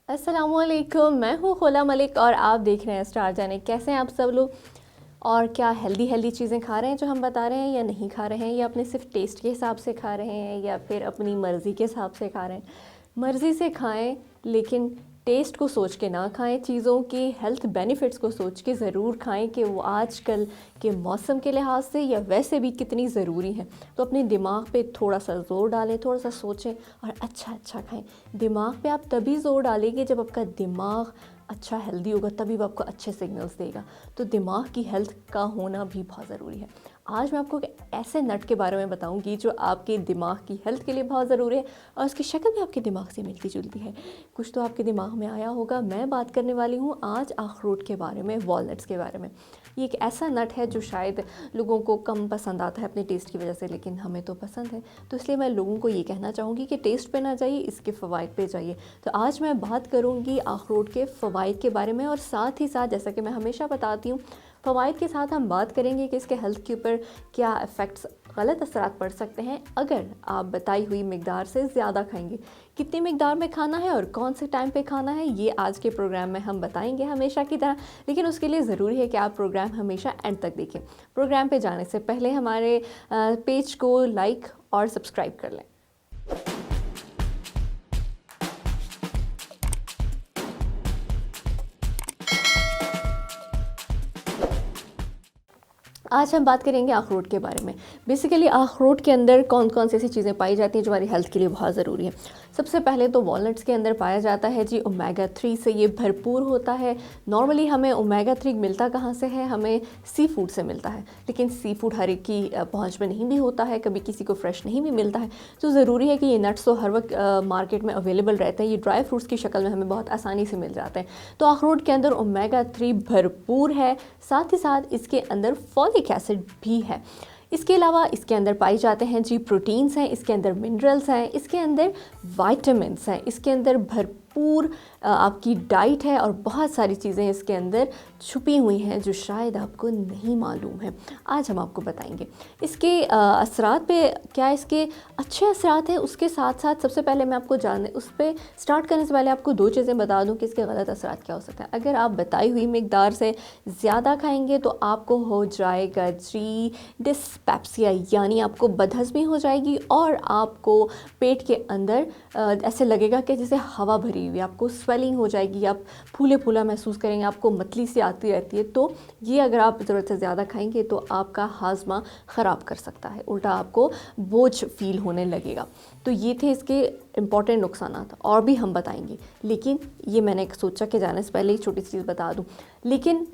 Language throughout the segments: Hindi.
अस्सलामुअलैकुम, मैं हूँ खोला मलिक और आप देख रहे हैं स्टार जाने। कैसे हैं आप सब लोग? और क्या हेल्दी चीज़ें खा रहे हैं जो हम बता रहे हैं या नहीं खा रहे हैं, या अपने सिर्फ टेस्ट के हिसाब से खा रहे हैं या फिर अपनी मर्ज़ी के हिसाब से खा रहे हैं? मर्ज़ी से खाएं, लेकिन टेस्ट को सोच के ना खाएं। चीज़ों की हेल्थ बेनिफिट्स को सोच के ज़रूर खाएं कि वो आजकल के मौसम के लिहाज से या वैसे भी कितनी ज़रूरी है। तो अपने दिमाग पे थोड़ा सा ज़ोर डालें, थोड़ा सा सोचें और अच्छा खाएं। दिमाग पे आप तभी ज़ोर डालेंगे जब आपका दिमाग अच्छा हेल्दी होगा, तभी वो आपको अच्छे सिग्नल्स देगा। तो दिमाग की हेल्थ का होना भी बहुत ज़रूरी है। आज मैं आपको एक ऐसे नट के बारे में बताऊंगी जो आपके दिमाग की हेल्थ के लिए बहुत ज़रूरी है और उसकी शक्ल भी आपके दिमाग से मिलती जुलती है। कुछ तो आपके दिमाग में आया होगा। मैं बात करने वाली हूँ आज अखरोट के बारे में, वॉलनट्स के बारे में। ये एक ऐसा नट है जो शायद लोगों को कम पसंद आता है अपने टेस्ट की वजह से, लेकिन हमें तो पसंद है। तो इसलिए मैं लोगों को ये कहना चाहूँगी कि टेस्ट पे ना जाइए, इसके फ़वाइद पे जाइए। तो आज मैं बात करूँगी अखरोट के फ़वाइद के बारे में, और साथ ही साथ जैसा कि मैं हमेशा बताती हूँ, फ़वाइद के साथ हम बात करेंगे कि इसके हेल्थ के ऊपर क्या इफ़ेक्ट्स, गलत असरात पड़ सकते हैं अगर आप बताई हुई मिकदार से ज़्यादा खाएंगे। कितनी मिकदार में खाना है और कौन से टाइम पे खाना है, ये आज के प्रोग्राम में हम बताएंगे हमेशा की तरह। लेकिन उसके लिए ज़रूरी है कि आप प्रोग्राम हमेशा एंड तक देखें। प्रोग्राम पे जाने से पहले हमारे पेज को लाइक और सब्सक्राइब कर लें। आज हम बात करेंगे अखरोट के बारे में। बेसिकली अखरोट के अंदर कौन कौन सी ऐसी चीज़ें पाई जाती हैं जो हमारी हेल्थ के लिए बहुत ज़रूरी है। सबसे पहले तो वॉलनट्स के अंदर पाया जाता है जी ओमेगा 3 से ये भरपूर होता है। नॉर्मली हमें ओमेगा 3 मिलता कहाँ से है? हमें सी फूड से मिलता है, लेकिन सी फूड हर एक की पहुँच में नहीं भी होता है, कभी किसी को फ्रेश नहीं भी मिलता है। तो ज़रूरी है कि ये नट्स तो हर वक्त मार्केट में अवेलेबल रहते हैं, ये ड्राई फ्रूट्स की शक्ल में हमें बहुत आसानी से मिल जाते हैं। तो अखरोट के अंदर ओमेगा 3 भरपूर है, साथ ही साथ इसके अंदर फॉलिक एसिड भी है। इसके अलावा इसके अंदर पाए जाते हैं जी प्रोटीन्स हैं, इसके अंदर मिनरल्स हैं, इसके अंदर वाइटामिन्स हैं, इसके अंदर भरपूर आपकी डाइट है और बहुत सारी चीज़ें इसके अंदर छुपी हुई हैं जो शायद आपको नहीं मालूम है। आज हम आपको बताएंगे इसके असरात पे। क्या इसके अच्छे असरात हैं, उसके साथ साथ सबसे पहले मैं आपको उस पर स्टार्ट करने से पहले आपको दो चीज़ें बता दूं कि इसके गलत असरात क्या हो सकते हैं। अगर आप बताई हुई मिकदार से ज़्यादा खाएंगे तो आपको हो जाएगा जी डिस्पेप्सिया, यानी आपको बदहज़मी हो जाएगी और आपको पेट के अंदर ऐसे लगेगा कि जैसे हवा भरी हुई, आपको स्वेलिंग हो जाएगी, आप फूले फूला महसूस करेंगे, आपको मतली सी आती रहती है। तो ये अगर आप ज़रूरत से ज़्यादा खाएंगे तो आपका हाजमा ख़राब कर सकता है, उल्टा आपको बोझ फील होने लगेगा। तो ये थे इसके इम्पॉर्टेंट नुकसान, और भी हम बताएंगे, लेकिन ये मैंने सोचा कि जाने से पहले एक छोटी सी चीज़ बता दूँ। लेकिन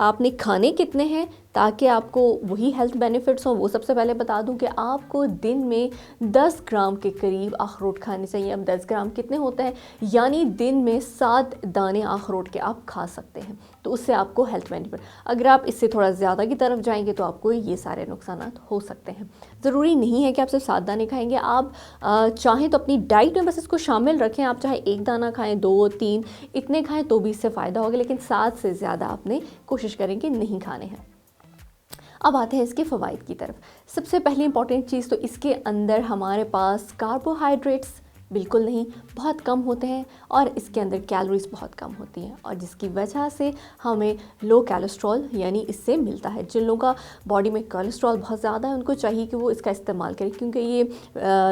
आपने खाने कितने हैं ताकि आपको वही हेल्थ बेनिफिट्स हों, वो सबसे पहले बता दूं कि आपको दिन में 10 ग्राम के करीब अखरोट खाने चाहिए। अब 10 ग्राम कितने होते हैं? यानी दिन में 7 दाने अखरोट के आप खा सकते हैं, तो उससे आपको हेल्थ बेनिफिट। अगर आप इससे थोड़ा ज़्यादा की तरफ जाएंगे तो आपको ये सारे नुकसान हो सकते हैं। ज़रूरी नहीं है कि आप सिर्फ 7 दाने खाएंगे, आप चाहें तो अपनी डाइट में बस इसको शामिल रखें। आप चाहे 1 दाना खाएँ, 2, 3 इतने खाएँ तो भी इससे फ़ायदा होगा, लेकिन 7 से ज़्यादा आपने कोशिश करें कि नहीं खाने हैं। अब आते हैं इसके फ़वाइद की तरफ। सबसे पहली इंपॉर्टेंट चीज़ तो इसके अंदर हमारे पास कार्बोहाइड्रेट्स बिल्कुल नहीं, बहुत कम होते हैं, और इसके अंदर कैलोरीज बहुत कम होती हैं, और जिसकी वजह से हमें लो कोलेस्ट्रॉल यानी इससे मिलता है। जिन लोगों का बॉडी में कोलेस्ट्रॉल बहुत ज़्यादा है उनको चाहिए कि वो इसका इस्तेमाल करें, क्योंकि ये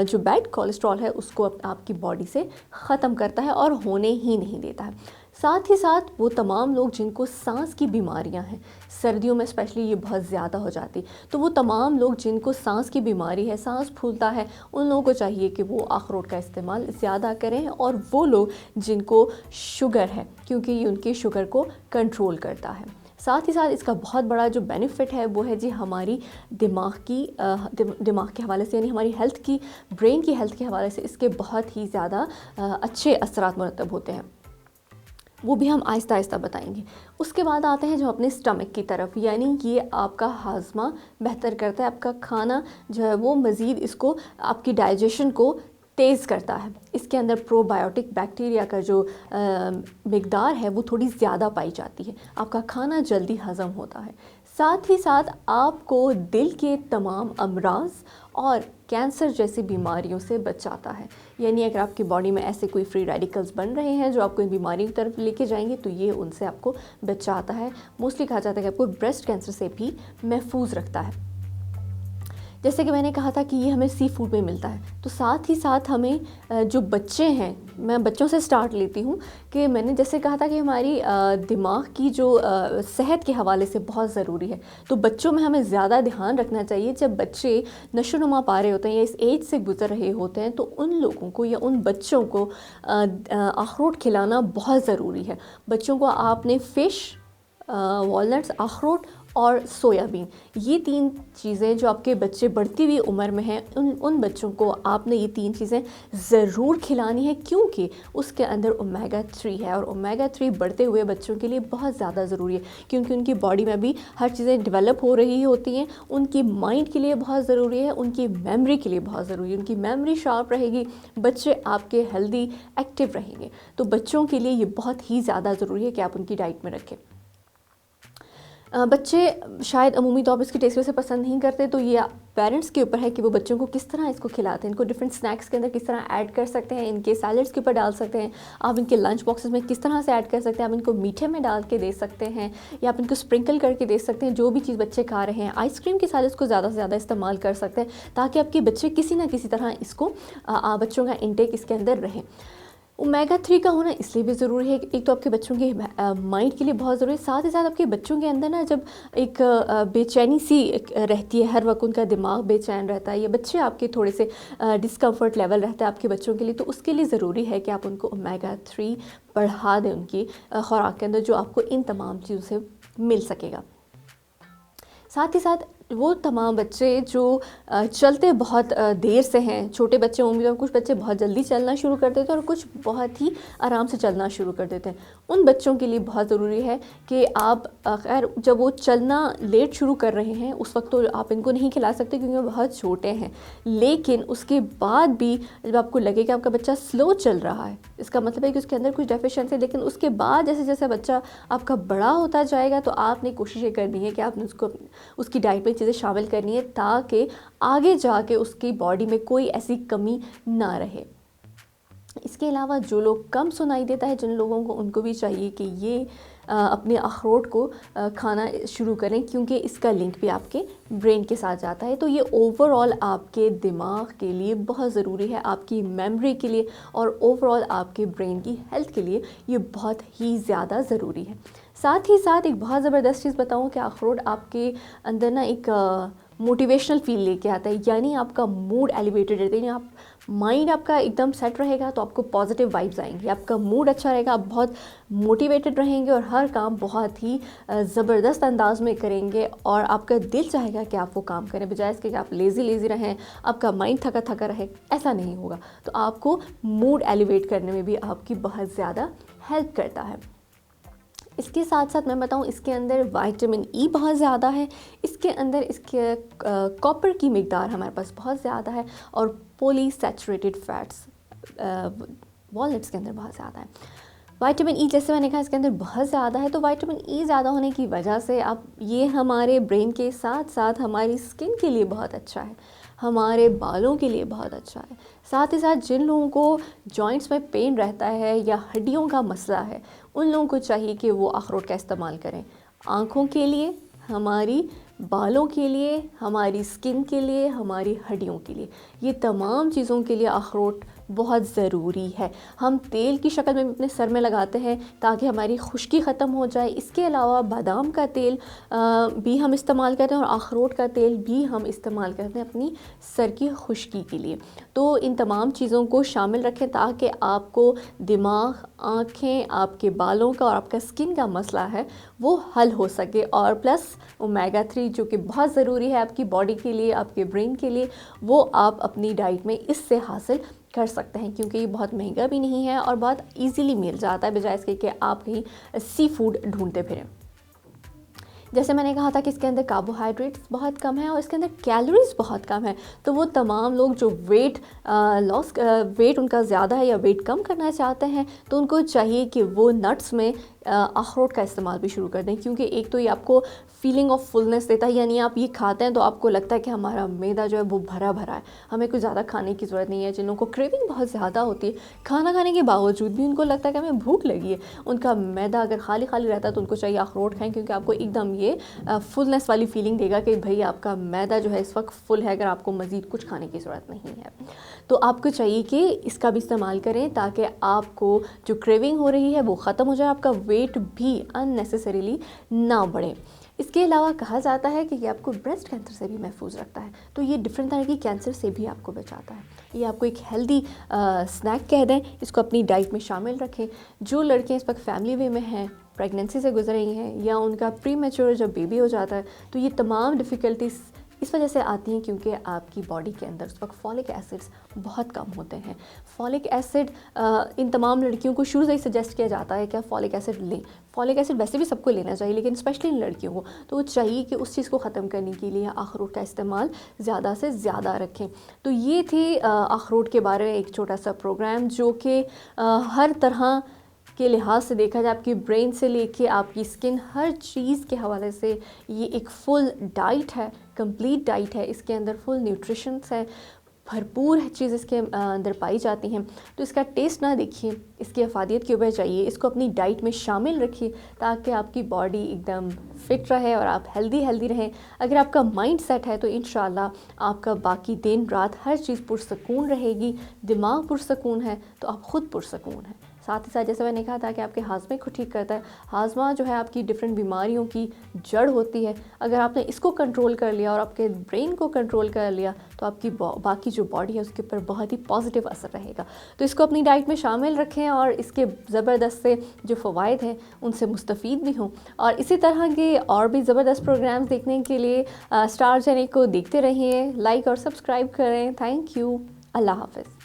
जो बैड कोलेस्ट्रॉल है उसको आपकी बॉडी से ख़त्म करता है और होने ही नहीं देता है। साथ ही साथ वो तमाम लोग जिनको सांस की बीमारियां हैं, सर्दियों में स्पेशली ये बहुत ज़्यादा हो जाती, तो वो तमाम लोग जिनको सांस की बीमारी है, सांस फूलता है, उन लोगों को चाहिए कि वो अखरोट का इस्तेमाल ज़्यादा करें। और वो लोग जिनको शुगर है, क्योंकि ये उनकी शुगर को कंट्रोल करता है। साथ ही साथ इसका बहुत बड़ा जो बेनिफिट है वो है जी हमारी दिमाग के हवाले से, यानी हमारी हेल्थ की, ब्रेन की हेल्थ के हवाले से इसके बहुत ही ज़्यादा अच्छे असरात मुरतब होते हैं। वो भी हम आहिस्ता आहिस्ता बताएंगे। उसके बाद आते हैं जो अपने स्टमक की तरफ, यानी ये आपका हाजमा बेहतर करता है, आपका खाना जो है वो मज़ीद इसको, आपकी डाइजेशन को तेज़ करता है। इसके अंदर प्रोबायोटिक बैक्टीरिया का जो मिकदार है वो थोड़ी ज़्यादा पाई जाती है, आपका खाना जल्दी हज़म होता है। साथ ही साथ आपको दिल के तमाम अमराज और कैंसर जैसी बीमारियों से बचाता है। यानी अगर आपकी बॉडी में ऐसे कोई फ्री रेडिकल्स बन रहे हैं जो आपको इन बीमारियों की तरफ लेके जाएंगे, तो ये उनसे आपको बचाता है। मोस्टली कहा जाता है कि आपको ब्रेस्ट कैंसर से भी महफूज रखता है। जैसे कि मैंने कहा था कि ये हमें सी फूड में मिलता है, तो साथ ही साथ हमें जो बच्चे हैं, मैं बच्चों से स्टार्ट लेती हूँ कि मैंने जैसे कहा था कि हमारी दिमाग की जो सेहत के हवाले से बहुत ज़रूरी है। तो बच्चों में हमें ज़्यादा ध्यान रखना चाहिए। जब बच्चे नशोनुमा पा रहे होते हैं या इस एज से गुजर रहे होते हैं, तो उन लोगों को या उन बच्चों को अखरोट खिलाना बहुत ज़रूरी है। बच्चों को आपने फ़िश, वॉलनट्स, अखरोट और सोयाबीन, ये 3 चीज़ें जो आपके बच्चे बढ़ती हुई उम्र में हैं, उन बच्चों को आपने ये 3 चीज़ें ज़रूर खिलानी है, क्योंकि उसके अंदर ओमेगा 3 है। और ओमेगा 3 बढ़ते हुए बच्चों के लिए बहुत ज़्यादा ज़रूरी है, क्योंकि उनकी बॉडी में भी हर चीज़ें डेवलप हो रही होती हैं। उनकी माइंड के लिए बहुत ज़रूरी है, उनकी मेमोरी के लिए बहुत ज़रूरी है। उनकी मेमोरी शार्प रहेगी, बच्चे आपके हेल्दी एक्टिव रहेंगे। तो बच्चों के लिए ये बहुत ही ज़्यादा ज़रूरी है कि आप उनकी डाइट में रखें। बच्चे शायद अमूमी तौर पर इसकी टेस्ट वैसे पसंद नहीं करते, तो ये पेरेंट्स के ऊपर है कि वो बच्चों को किस तरह इसको खिलाते हैं। इनको डिफरेंट स्नैक्स के अंदर किस तरह ऐड कर सकते हैं, इनके सैलड्स के ऊपर डाल सकते हैं, आप इनके लंच बॉक्सेस में किस तरह से ऐड कर सकते हैं, आप इनको मीठे में डाल के दे सकते हैं या आप इनको स्प्रिंकल करके दे सकते हैं। जो भी चीज़ बच्चे खा रहे हैं, आइसक्रीम के साथ इसको ज़्यादा से ज़्यादा इस्तेमाल कर सकते हैं, ताकि आपके बच्चे किसी ना किसी तरह इसको बच्चों का इंटेक इसके अंदर रहे। ओमेगा 3 का होना इसलिए भी ज़रूरी है, एक तो आपके बच्चों के माइंड के लिए बहुत ज़रूरी है, साथ ही साथ आपके बच्चों के अंदर ना जब एक बेचैनी सी रहती है, हर वक्त उनका दिमाग बेचैन रहता है, या बच्चे आपके थोड़े से डिस्कम्फर्ट लेवल रहता है आपके बच्चों के लिए, तो उसके लिए ज़रूरी है कि आप उनको ओमेगा 3 बढ़ा दें उनकी खुराक के अंदर, जो आपको इन तमाम चीज़ों से मिल सकेगा। साथ ही साथ वो तमाम बच्चे जो चलते बहुत देर से हैं, छोटे बच्चे होंगे, और कुछ बच्चे बहुत जल्दी चलना शुरू कर देते हैं और कुछ बहुत ही आराम से चलना शुरू कर देते हैं, उन बच्चों के लिए बहुत ज़रूरी है कि आप खैर जब वो चलना लेट शुरू कर रहे हैं उस वक्त तो आप इनको नहीं खिला सकते क्योंकि वो बहुत छोटे हैं, लेकिन उसके बाद भी जब आपको लगे कि आपका बच्चा स्लो चल रहा है, इसका मतलब है कि उसके अंदर कुछ डेफिशिएंसी है, लेकिन उसके बाद जैसे जैसे बच्चा आपका बड़ा होता जाएगा, तो आपने कोशिश ये करनी है कि आपने उसको उसकी डाइट में चीज़ें शामिल करनी है, ताकि आगे जाके उसकी बॉडी में कोई ऐसी कमी ना रहे। इसके अलावा जो लोग कम सुनाई देता है, जिन लोगों को, उनको भी चाहिए कि ये अपने अखरोट को खाना शुरू करें, क्योंकि इसका लिंक भी आपके ब्रेन के साथ जाता है। तो ये ओवरऑल आपके दिमाग के लिए बहुत ज़रूरी है, आपकी मेमोरी के लिए और ओवरऑल आपके ब्रेन की हेल्थ के लिए ये बहुत ही ज़्यादा ज़रूरी है। साथ ही साथ एक बहुत ज़बरदस्त चीज़ बताऊँ कि अखरोट आपके अंदर ना एक मोटिवेशनल फील लेके आता है, यानी आपका मूड एलिवेटेड रहता है, यानी आप माइंड आपका एकदम सेट रहेगा तो आपको पॉजिटिव वाइब्स आएंगे, आपका मूड अच्छा रहेगा, आप बहुत मोटिवेटेड रहेंगे और हर काम बहुत ही ज़बरदस्त अंदाज में करेंगे और आपका दिल चाहेगा कि आप वो काम करें, बजाय इसके कि आप लेज़ी रहें, आपका माइंड थका थका रहे, ऐसा नहीं होगा। तो आपको मूड एलिवेट करने में भी आपकी बहुत ज़्यादा हेल्प करता है। इसके साथ साथ मैं बताऊं, इसके अंदर विटामिन ई बहुत ज़्यादा है, इसके अंदर इसके कॉपर की मिकदार हमारे पास बहुत ज़्यादा है और पॉलीसैचुरेटेड फैट्स वॉलनट्स के अंदर बहुत ज़्यादा है। विटामिन ई जैसे मैंने कहा इसके अंदर बहुत ज़्यादा है, तो विटामिन ई ज़्यादा होने की वजह से आप ये हमारे ब्रेन के साथ साथ हमारी स्किन के लिए बहुत अच्छा है, हमारे बालों के लिए बहुत अच्छा है। साथ ही साथ जिन लोगों को जॉइंट्स में पेन रहता है या हड्डियों का मसला है, उन लोगों को चाहिए कि वो अखरोट का इस्तेमाल करें, आँखों के लिए, हमारी बालों के लिए, हमारी स्किन के लिए, हमारी हड्डियों के लिए, ये तमाम चीज़ों के लिए अखरोट बहुत ज़रूरी है। हम तेल की शक्ल में अपने सर में लगाते हैं ताकि हमारी खुश्की ख़त्म हो जाए। इसके अलावा बादाम का तेल भी हम इस्तेमाल करते हैं और अखरोट का तेल भी हम इस्तेमाल करते हैं अपनी सर की खुश्की के लिए। तो इन तमाम चीज़ों को शामिल रखें ताकि आपको दिमाग, आँखें, आपके बालों का और आपका स्किन का मसला है वो हल हो सके। और प्लस ओमेगा 3 जो कि बहुत ज़रूरी है आपकी बॉडी के लिए, आपके ब्रेन के लिए, वो आप अपनी डाइट में इससे हासिल कर सकते हैं, क्योंकि ये बहुत महंगा भी नहीं है और बहुत इजीली मिल जाता है, बजाय इसके कि आप कहीं सी फूड ढूंढते फिरें। जैसे मैंने कहा था कि इसके अंदर कार्बोहाइड्रेट्स बहुत कम है और इसके अंदर कैलोरीज बहुत कम है। तो वो तमाम लोग जो वेट उनका ज़्यादा है या वेट कम करना चाहते हैं, तो उनको चाहिए कि वो नट्स में अखरोट का इस्तेमाल भी शुरू कर दें, क्योंकि एक तो ये आपको फीलिंग ऑफ फुलनेस देता है, यानी आप ये खाते हैं तो आपको लगता है कि हमारा मैदा जो है वो भरा भरा है, हमें कुछ ज़्यादा खाने की ज़रूरत नहीं है। जिन लोगों को क्रेविंग बहुत ज़्यादा होती है, खाना खाने के बावजूद भी उनको लगता है कि हमें भूख लगी है, उनका मैदा अगर खाली खाली रहता है तो उनको चाहिए अखरोट खाएं, क्योंकि आपको एकदम ये फुलनेस वाली फीलिंग देगा कि भाई आपका मैदा जो है इस वक्त फुल है, अगर आपको मज़ीद कुछ खाने की ज़रूरत नहीं है। तो आपको चाहिए कि इसका भी इस्तेमाल करें ताकि आपको जो क्रेविंग हो रही है वो ख़त्म हो जाए, आपका वेट भी अननेसेसरीली ना बढ़े। इसके अलावा कहा जाता है कि ये आपको ब्रेस्ट कैंसर से भी महफूज रखता है, तो ये डिफरेंट तरह की कैंसर से भी आपको बचाता है। ये आपको एक हेल्दी स्नैक कह दें, इसको अपनी डाइट में शामिल रखें। जो लड़कियां इस वक्त फैमिली वे में हैं, प्रेगनेंसी से गुजर रही हैं, या उनका प्री मैच्योर जब बेबी हो जाता है, तो ये तमाम डिफ़िकल्टीज इस वजह से आती हैं क्योंकि आपकी बॉडी के अंदर उस वक्त फॉलिक एसिड्स बहुत कम होते हैं। फॉलिक एसिड इन तमाम लड़कियों को शुरू से ही सजेस्ट किया जाता है कि आप फॉलिक एसिड लें। फॉलिक एसिड वैसे भी सबको लेना चाहिए, लेकिन स्पेशली इन लड़कियों को तो वो चाहिए कि उस चीज़ को ख़त्म करने के लिए अखरोट का इस्तेमाल ज़्यादा से ज़्यादा रखें। तो ये थी अखरोट के बारे में एक छोटा सा प्रोग्राम, जो कि हर तरह के लिहाज से देखा जाए, आपकी ब्रेन से लेके आपकी स्किन, हर चीज़ के हवाले से ये एक फुल डाइट है, कंप्लीट डाइट है। इसके अंदर फुल न्यूट्रिशंस है, भरपूर चीज़ इसके अंदर पाई जाती हैं। तो इसका टेस्ट ना देखिए, इसकी अफादियत के ऊपर चाहिए, इसको अपनी डाइट में शामिल रखिए ताकि आपकी बॉडी एकदम फिट रहे और आप हेल्दी रहें। अगर आपका माइंड सेट है तो इंशाल्लाह आपका बाकी दिन रात हर चीज़ पुरसकून रहेगी। दिमाग पुरसकून है तो आप ख़ुद पुरसकून हैं। साथ ही साथ जैसे मैंने कहा था कि आपके हाजमे को ठीक करता है। हाजमा जो है आपकी डिफरेंट बीमारियों की जड़ होती है। अगर आपने इसको कंट्रोल कर लिया और आपके ब्रेन को कंट्रोल कर लिया तो आपकी बाकी जो बॉडी है उसके ऊपर बहुत ही पॉजिटिव असर रहेगा। तो इसको अपनी डाइट में शामिल रखें और इसके ज़बरदस्त से जो फ़वाइद हैं उनसे मुस्तफ़ीद भी हों। और इसी तरह के और भी ज़बरदस्त प्रोग्राम्स देखने के लिए स्टार चैनल को देखते रहिए, लाइक और सब्सक्राइब करें। Thank you. अल्लाह हाफ़िज़।